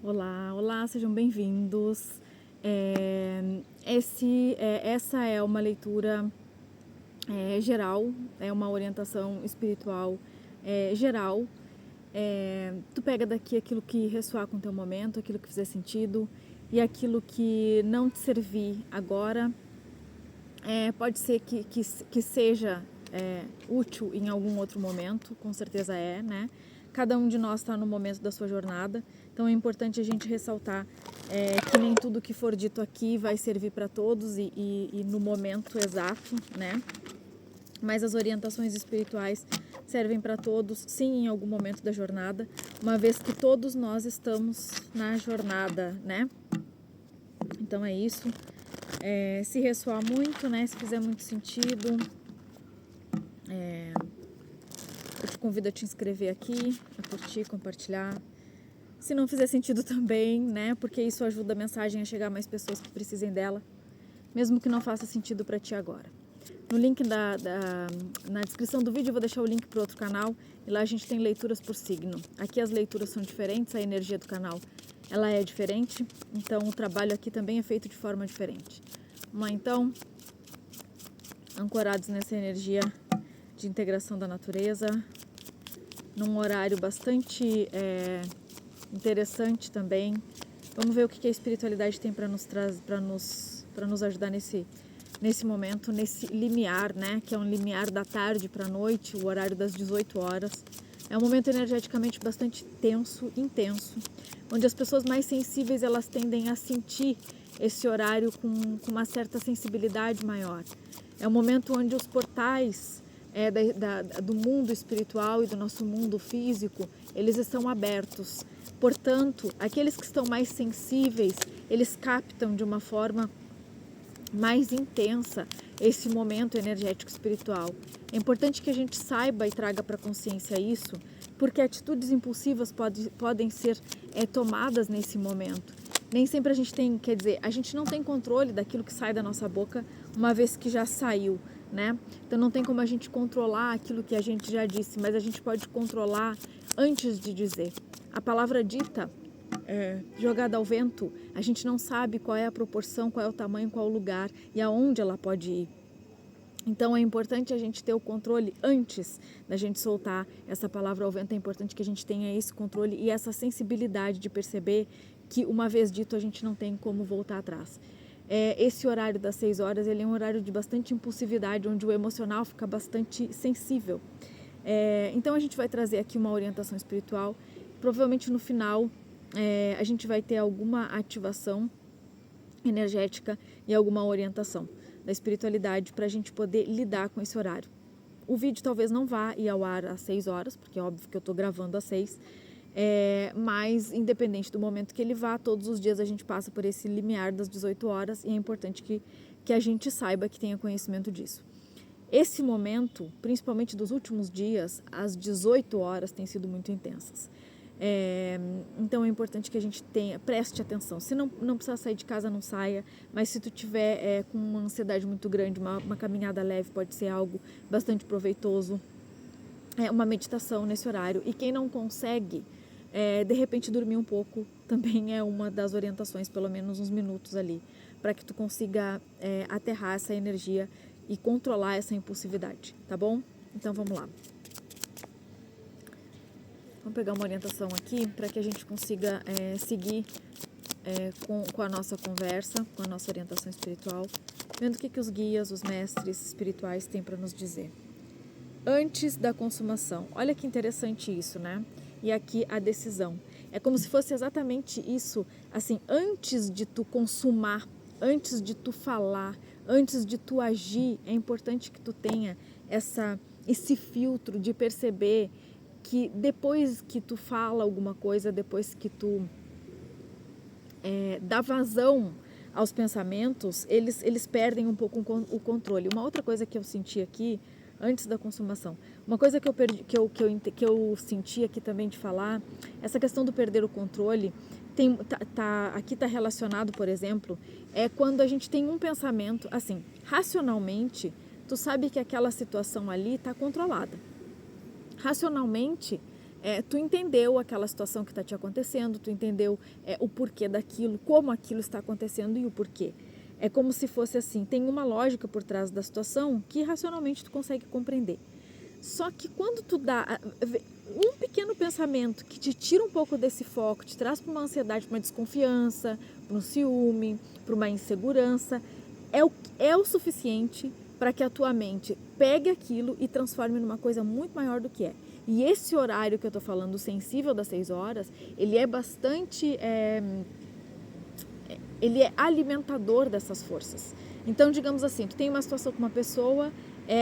Olá, olá, sejam bem-vindos. Essa é uma leitura geral, é uma orientação espiritual geral. Tu pega daqui aquilo que ressoar com o teu momento, aquilo que fizer sentido, e aquilo que não te servir agora, pode ser que seja útil em algum outro momento, com certeza né? Cada um de nós está no momento da sua jornada, então é importante a gente ressaltar que nem tudo que for dito aqui vai servir para todos e no momento exato, né? Mas as orientações espirituais servem para todos, sim, em algum momento da jornada, uma vez que todos nós estamos na jornada, né? Então é isso. Se ressoar muito, né? Se fizer muito sentido, eu te convido a te inscrever aqui, a curtir, compartilhar. Se não fizer sentido também, né? Porque isso ajuda a mensagem a chegar a mais pessoas que precisem dela, mesmo que não faça sentido para ti agora. No link na descrição do vídeo eu vou deixar o link para outro canal e lá a gente tem leituras por signo. Aqui as leituras são diferentes, a energia do canal ela é diferente, então o trabalho aqui também é feito de forma diferente. Vamos lá então, ancorados nessa energia de integração da natureza, num horário bastante interessante também. Vamos ver o que a espiritualidade tem para nos ajudar nesse momento, nesse limiar, né? Que é um limiar da tarde para a noite, o horário das 18 horas. É um momento energeticamente bastante tenso, intenso, onde as pessoas mais sensíveis elas tendem a sentir esse horário com uma certa sensibilidade maior. É um momento onde os portais do mundo espiritual e do nosso mundo físico, eles estão abertos. Portanto, aqueles que estão mais sensíveis, eles captam de uma forma mais intensa esse momento energético espiritual. É importante que a gente saiba e traga para a consciência isso, porque atitudes impulsivas podem ser tomadas nesse momento. Nem sempre a gente tem, quer dizer, a gente não tem controle daquilo que sai da nossa boca uma vez que já saiu, né? Então não tem como a gente controlar aquilo que a gente já disse, mas a gente pode controlar antes de dizer. A palavra dita, jogada ao vento, a gente não sabe qual é a proporção, qual é o tamanho, qual é o lugar e aonde ela pode ir. Então é importante a gente ter o controle antes da gente soltar essa palavra ao vento. É importante que a gente tenha esse controle e essa sensibilidade de perceber que uma vez dito a gente não tem como voltar atrás. Esse horário das 6 horas ele é um horário de bastante impulsividade, onde o emocional fica bastante sensível. Então a gente vai trazer aqui uma orientação espiritual. Provavelmente no final a gente vai ter alguma ativação energética e alguma orientação da espiritualidade para a gente poder lidar com esse horário. O vídeo talvez não vá ir ao ar às 6 horas, porque é óbvio que eu estou gravando às 6, mas independente do momento que ele vá, todos os dias a gente passa por esse limiar das 18 horas e é importante que a gente saiba, que tenha conhecimento disso. Esse momento, principalmente dos últimos dias, às 18 horas, tem sido muito intensas. Então é importante que a gente preste atenção. Se não precisar sair de casa, não saia, mas se tu tiver com uma ansiedade muito grande, uma caminhada leve pode ser algo bastante proveitoso, uma meditação nesse horário. E quem não consegue, de repente dormir um pouco, também é uma das orientações, pelo menos uns minutos ali, para que tu consiga aterrar essa energia e controlar essa impulsividade, tá bom? Então vamos lá. Vamos pegar uma orientação aqui para que a gente consiga seguir com a nossa conversa, com a nossa orientação espiritual, vendo o que os guias, os mestres espirituais têm para nos dizer. Antes da consumação. Olha que interessante isso, né? E aqui a decisão. É como se fosse exatamente isso, assim, antes de tu consumar, antes de tu falar, antes de tu agir, é importante que tu tenha esse filtro de perceber que depois que tu fala alguma coisa, depois que tu dá vazão aos pensamentos, eles perdem um pouco o controle. Uma outra coisa que eu senti aqui, antes da consumação, uma coisa que eu senti aqui também de falar, essa questão do perder o controle, aqui está relacionado, por exemplo, quando a gente tem um pensamento, assim, racionalmente, tu sabe que aquela situação ali está controlada. Racionalmente, tu entendeu aquela situação que está te acontecendo, tu entendeu o porquê daquilo, como aquilo está acontecendo e o porquê. É como se fosse assim, tem uma lógica por trás da situação que racionalmente tu consegue compreender. Só que quando tu dá um pequeno pensamento que te tira um pouco desse foco, te traz para uma ansiedade, para uma desconfiança, para um ciúme, para uma insegurança, é o suficiente para que a tua mente pegue aquilo e transforme numa coisa muito maior do que é. E esse horário que eu estou falando, sensível das 6 horas, ele é bastante... ele é alimentador dessas forças. Então, digamos assim, tu tem uma situação com uma pessoa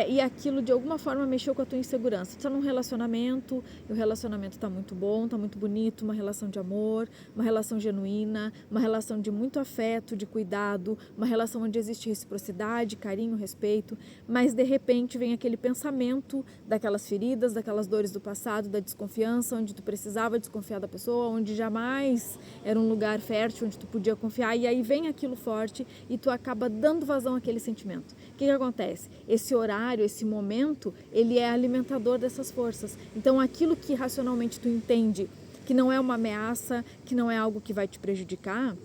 e aquilo de alguma forma mexeu com a tua insegurança. Tu está num relacionamento e o relacionamento está muito bom, está muito bonito, uma relação de amor, uma relação genuína, uma relação de muito afeto, de cuidado, uma relação onde existe reciprocidade, carinho, respeito, mas de repente vem aquele pensamento daquelas feridas, daquelas dores do passado, da desconfiança, onde tu precisava desconfiar da pessoa, onde jamais era um lugar fértil, onde tu podia confiar, e aí vem aquilo forte e tu acaba dando vazão àquele sentimento. O que acontece? Esse horário, esse momento, ele é alimentador dessas forças. Então, aquilo que racionalmente tu entende que não é uma ameaça, que não é algo que vai te prejudicar,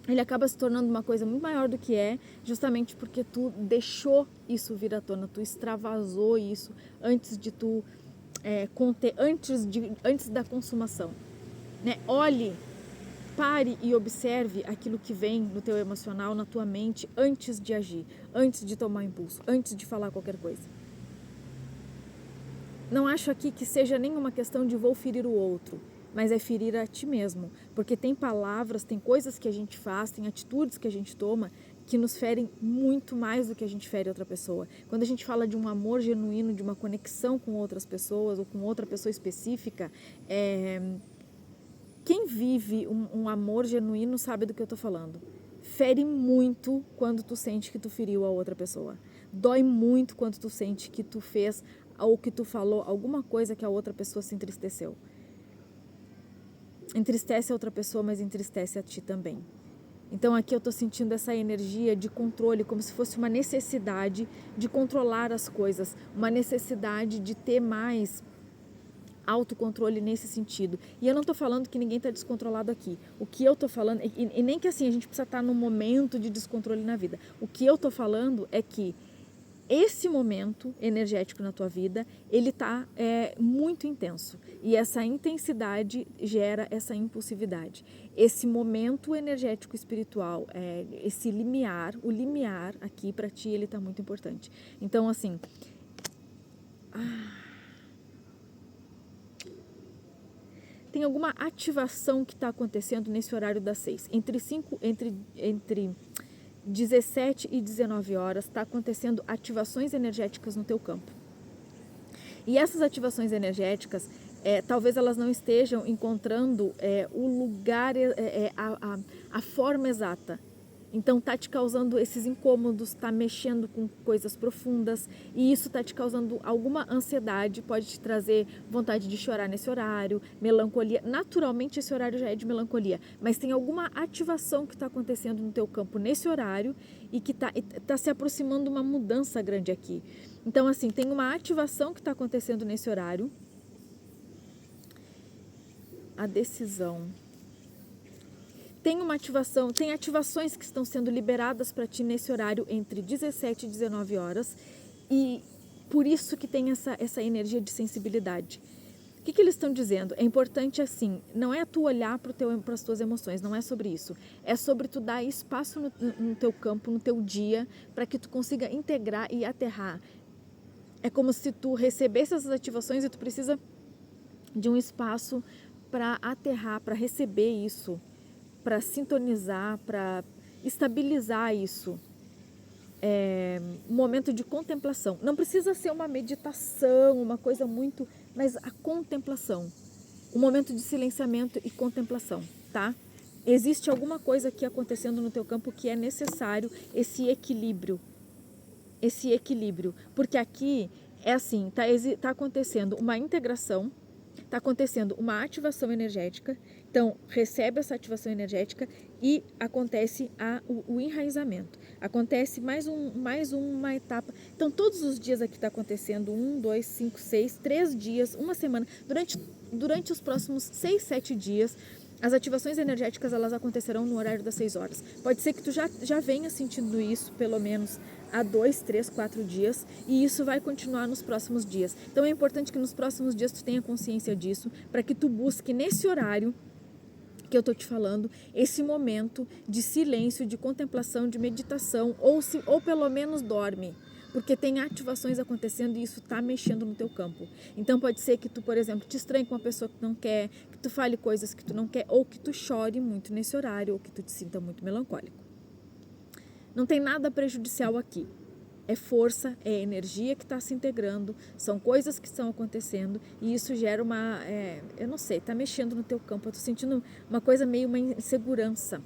ele acaba se tornando uma coisa muito maior do que é, justamente porque tu deixou isso vir à tona, tu extravasou isso antes de tu conter, antes da consumação. Né? Olhe, pare e observe aquilo que vem no teu emocional, na tua mente, antes de agir, antes de tomar impulso, antes de falar qualquer coisa. Não acho aqui que seja nenhuma questão de vou ferir o outro, mas é ferir a ti mesmo, porque tem palavras, tem coisas que a gente faz, tem atitudes que a gente toma que nos ferem muito mais do que a gente fere outra pessoa. Quando a gente fala de um amor genuíno, de uma conexão com outras pessoas ou com outra pessoa específica, quem vive um amor genuíno sabe do que eu tô falando. Fere muito quando tu sente que tu feriu a outra pessoa. Dói muito quando tu sente que tu fez ou que tu falou alguma coisa que a outra pessoa se entristeceu. Entristece a outra pessoa, mas entristece a ti também. Então aqui eu tô sentindo essa energia de controle, como se fosse uma necessidade de controlar as coisas, uma necessidade de ter mais autocontrole nesse sentido. E eu não estou falando que ninguém está descontrolado aqui. O que eu estou falando, e nem que assim a gente precisa estar num momento de descontrole na vida. O que eu estou falando é que esse momento energético na tua vida, ele está muito intenso. E essa intensidade gera essa impulsividade. Esse momento energético espiritual, esse limiar, o limiar aqui para ti, ele está muito importante. Então, assim... Tem alguma ativação que está acontecendo nesse horário das 6. Entre 17 e 19 horas está acontecendo ativações energéticas no teu campo. E essas ativações energéticas, talvez elas não estejam encontrando o lugar, a forma exata. Então tá te causando esses incômodos, tá mexendo com coisas profundas e isso tá te causando alguma ansiedade, pode te trazer vontade de chorar nesse horário, melancolia. Naturalmente esse horário já é de melancolia, mas tem alguma ativação que está acontecendo no teu campo nesse horário e que tá se aproximando uma mudança grande aqui. Então assim, tem uma ativação que está acontecendo nesse horário. A decisão... Tem uma ativação, tem ativações que estão sendo liberadas para ti nesse horário entre 17 e 19 horas e por isso que tem essa energia de sensibilidade. O que eles estão dizendo? É importante assim, não é tu olhar para as tuas emoções, não é sobre isso. É sobre tu dar espaço no teu campo, no teu dia, para que tu consiga integrar e aterrar. É como se tu recebesse essas ativações e tu precisa de um espaço para aterrar, para receber isso, para sintonizar, para estabilizar isso. Um momento de contemplação. Não precisa ser uma meditação, uma coisa muito... Mas a contemplação. Um momento de silenciamento e contemplação, tá? Existe alguma coisa aqui acontecendo no teu campo que é necessário esse equilíbrio. Esse equilíbrio. Porque aqui é assim, tá acontecendo uma integração, está acontecendo uma ativação energética Então, recebe essa ativação energética e acontece o enraizamento. Acontece mais uma etapa. Então, todos os dias aqui está acontecendo 1, 2, 5, 6, 3 dias, uma semana. Durante os próximos 6, 7 dias, as ativações energéticas elas acontecerão no horário das 6 horas. Pode ser que tu já venha sentindo isso, pelo menos há 2, 3, 4 dias, e isso vai continuar nos próximos dias. Então é importante que nos próximos dias tu tenha consciência disso, para que tu busque nesse horário que eu estou te falando, esse momento de silêncio, de contemplação, de meditação, ou pelo menos dorme. Porque tem ativações acontecendo e isso está mexendo no teu campo. Então pode ser que tu, por exemplo, te estranhe com uma pessoa que tu não quer, que tu fale coisas que tu não quer, ou que tu chore muito nesse horário, ou que tu te sinta muito melancólico. Não tem nada prejudicial aqui. É força, é energia que está se integrando, são coisas que estão acontecendo e isso gera eu não sei, está mexendo no teu campo. Eu estou sentindo uma coisa meio uma insegurança.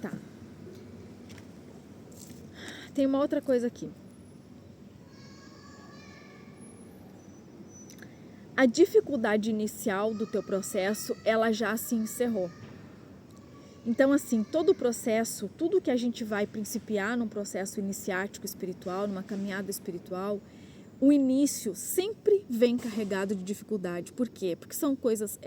Tá. Tem uma outra coisa aqui. A dificuldade inicial do teu processo, ela já se encerrou. Então, assim, todo o processo, tudo que a gente vai principiar num processo iniciático espiritual, numa caminhada espiritual, o início sempre vem carregado de dificuldade. Por quê? Porque são coisas,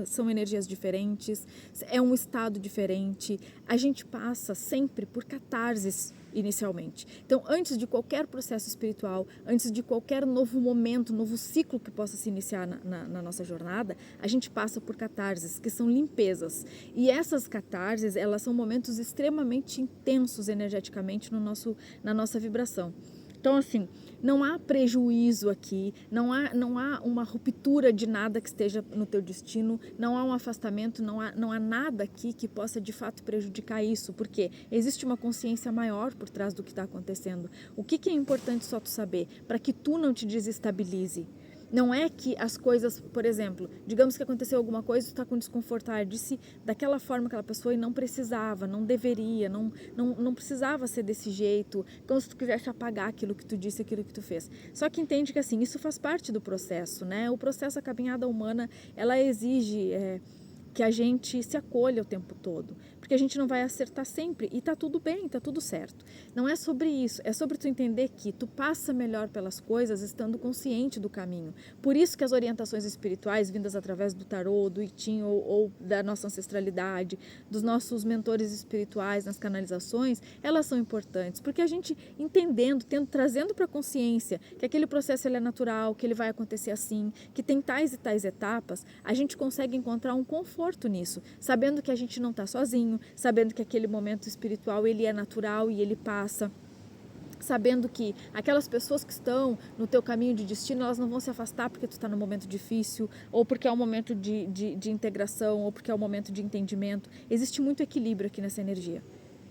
são energias diferentes, é um estado diferente. A gente passa sempre por catarses inicialmente. Então, antes de qualquer processo espiritual, antes de qualquer novo momento, novo ciclo que possa se iniciar na nossa jornada, a gente passa por catarses, que são limpezas. E essas catarses, elas são momentos extremamente intensos energeticamente na nossa vibração. Então, assim, não há prejuízo aqui, não há uma ruptura de nada que esteja no teu destino, não há um afastamento, não há nada aqui que possa de fato prejudicar isso, porque existe uma consciência maior por trás do que está acontecendo. O que é importante só tu saber? Para que tu não te desestabilize. Não é que as coisas, por exemplo, digamos que aconteceu alguma coisa, tu está com desconforto, disse daquela forma aquela pessoa e não precisava, não deveria, não precisava ser desse jeito, como se tu quisesse apagar aquilo que tu disse, aquilo que tu fez. Só que entende que assim, isso faz parte do processo, né? O processo, a caminhada humana, ela exige que a gente se acolha o tempo todo, porque a gente não vai acertar sempre e tá tudo bem, tá tudo certo. Não é sobre isso, é sobre tu entender que tu passa melhor pelas coisas estando consciente do caminho. Por isso que as orientações espirituais vindas através do tarô, do I Ching ou da nossa ancestralidade, dos nossos mentores espirituais nas canalizações, elas são importantes, porque a gente entendendo, trazendo para a consciência que aquele processo ele é natural, que ele vai acontecer assim, que tem tais e tais etapas, a gente consegue encontrar um conforto nisso, sabendo que a gente não está sozinho, sabendo que aquele momento espiritual ele é natural e ele passa, sabendo que aquelas pessoas que estão no teu caminho de destino, elas não vão se afastar porque tu está num momento difícil, ou porque é um momento de integração, ou porque é um momento de entendimento. Existe muito equilíbrio aqui nessa energia.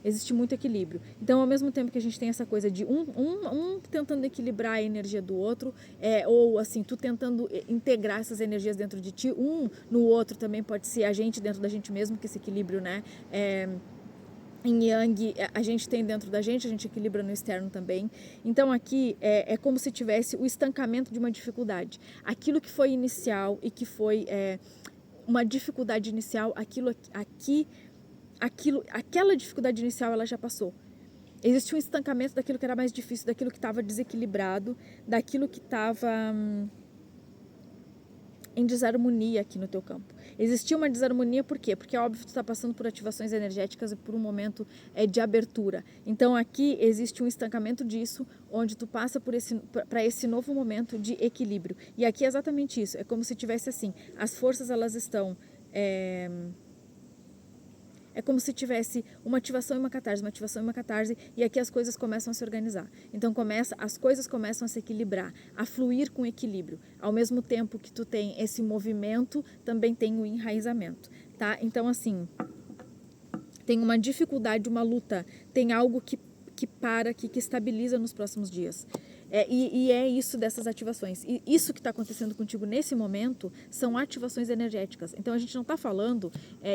Existe muito equilíbrio. Então, ao mesmo tempo que a gente tem essa coisa de um tentando equilibrar a energia do outro, ou assim, tu tentando integrar essas energias dentro de ti, um no outro também pode ser a gente dentro da gente mesmo, que esse equilíbrio, né? Em Yang, a gente tem dentro da gente, a gente equilibra no externo também. Então aqui é como se tivesse o estancamento de uma dificuldade. Aquilo que foi inicial e que foi uma dificuldade inicial, aquela dificuldade inicial ela já passou. Existe um estancamento daquilo que era mais difícil, daquilo que estava desequilibrado, daquilo que estava em desarmonia aqui no teu campo. Existia uma desarmonia por quê? Porque é óbvio que tu está passando por ativações energéticas e por um momento de abertura. Então aqui existe um estancamento disso, onde tu passa para esse novo momento de equilíbrio. E aqui é exatamente isso, é como se tivesse assim, as forças elas estão... É como se tivesse uma ativação e uma catarse, e aqui as coisas começam a se organizar. Então as coisas começam a se equilibrar, a fluir com equilíbrio. Ao mesmo tempo que tu tem esse movimento, também tem o enraizamento, tá? Então assim, tem uma dificuldade, uma luta, tem algo que para aqui, que estabiliza nos próximos dias. E é isso dessas ativações. E isso que está acontecendo contigo nesse momento são ativações energéticas. Então a gente não está falando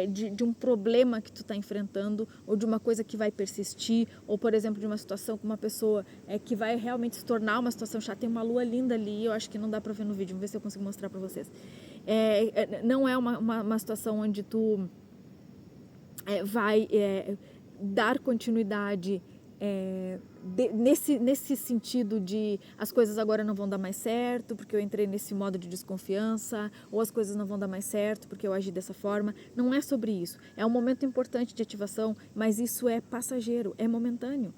de um problema que tu está enfrentando ou de uma coisa que vai persistir, ou por exemplo de uma situação com uma pessoa que vai realmente se tornar uma situação chata. Tem uma lua linda ali, eu acho que não dá para ver no vídeo, vamos ver se eu consigo mostrar para vocês. Não é uma situação onde tu vai dar continuidade nesse sentido de as coisas agora não vão dar mais certo porque eu entrei nesse modo de desconfiança, ou as coisas não vão dar mais certo porque eu agi dessa forma. Não é sobre isso. É um momento importante de ativação, mas isso é passageiro, é momentâneo.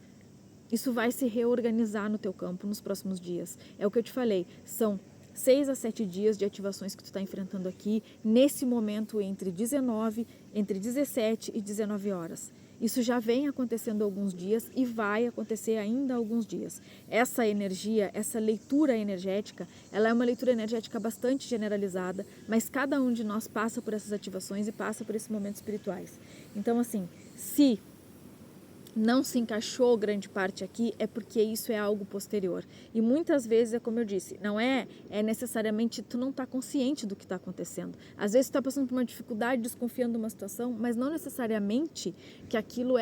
Isso vai se reorganizar no teu campo nos próximos dias. É o que eu te falei, são 6 a 7 dias de ativações que tu está enfrentando aqui, nesse momento entre 17 e 19 horas. Isso já vem acontecendo há alguns dias e vai acontecer ainda há alguns dias. Essa energia, essa leitura energética, ela é uma leitura energética bastante generalizada, mas cada um de nós passa por essas ativações e passa por esses momentos espirituais. Então, assim, se não se encaixou grande parte aqui, é porque isso é algo posterior. E muitas vezes, é como eu disse, não é necessariamente tu não está consciente do que está acontecendo. Às vezes tu está passando por uma dificuldade, desconfiando de uma situação, mas não necessariamente que aquilo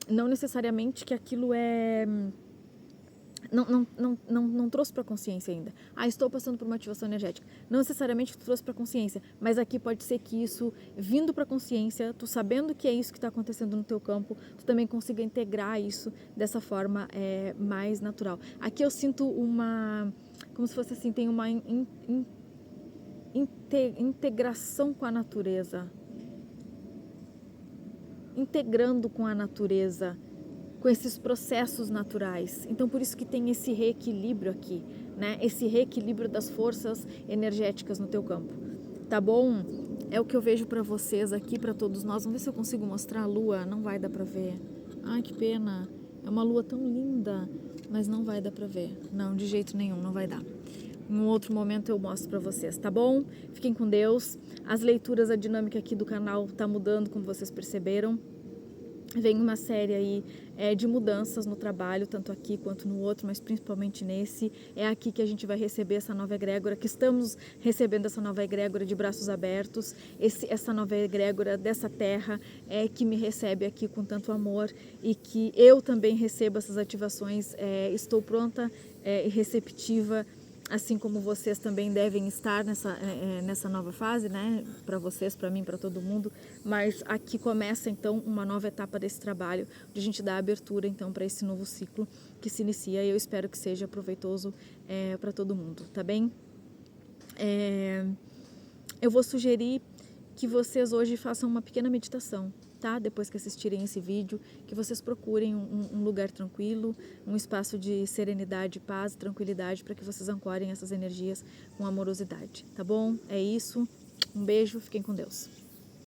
não necessariamente que aquilo não trouxe para a consciência ainda. Estou passando por uma ativação energética. Não necessariamente tu trouxe para a consciência, mas aqui pode ser que isso, vindo para a consciência, tu sabendo que é isso que está acontecendo no teu campo, tu também consiga integrar isso dessa forma mais natural. Aqui eu sinto como se fosse assim, tem uma integração com a natureza. Integrando com a natureza, com esses processos naturais. Então, por isso que tem esse reequilíbrio aqui, né? Esse reequilíbrio das forças energéticas no teu campo. Tá bom? É o que eu vejo para vocês aqui, para todos nós. Vamos ver se eu consigo mostrar a lua. Não vai dar para ver. Ai, que pena. É uma lua tão linda, mas não vai dar para ver. Não, de jeito nenhum, não vai dar. Em um outro momento eu mostro para vocês, tá bom? Fiquem com Deus. As leituras, a dinâmica aqui do canal tá mudando, como vocês perceberam. Vem uma série aí de mudanças no trabalho, tanto aqui quanto no outro, mas principalmente nesse. É aqui que a gente vai receber essa nova egrégora, que estamos recebendo essa nova egrégora de braços abertos, essa nova egrégora dessa terra que me recebe aqui com tanto amor, e que eu também recebo essas ativações. Estou pronta e receptiva, assim como vocês também devem estar nessa nova fase, né? Para vocês, para mim, para todo mundo. Mas aqui começa, então, uma nova etapa desse trabalho, onde a gente dá abertura, então, para esse novo ciclo que se inicia. E eu espero que seja proveitoso para todo mundo, tá bem? Eu vou sugerir que vocês hoje façam uma pequena meditação, tá? Depois que assistirem esse vídeo, que vocês procurem um lugar tranquilo, um espaço de serenidade, paz, tranquilidade, para que vocês ancorem essas energias com amorosidade, tá bom? É isso. Um beijo, fiquem com Deus.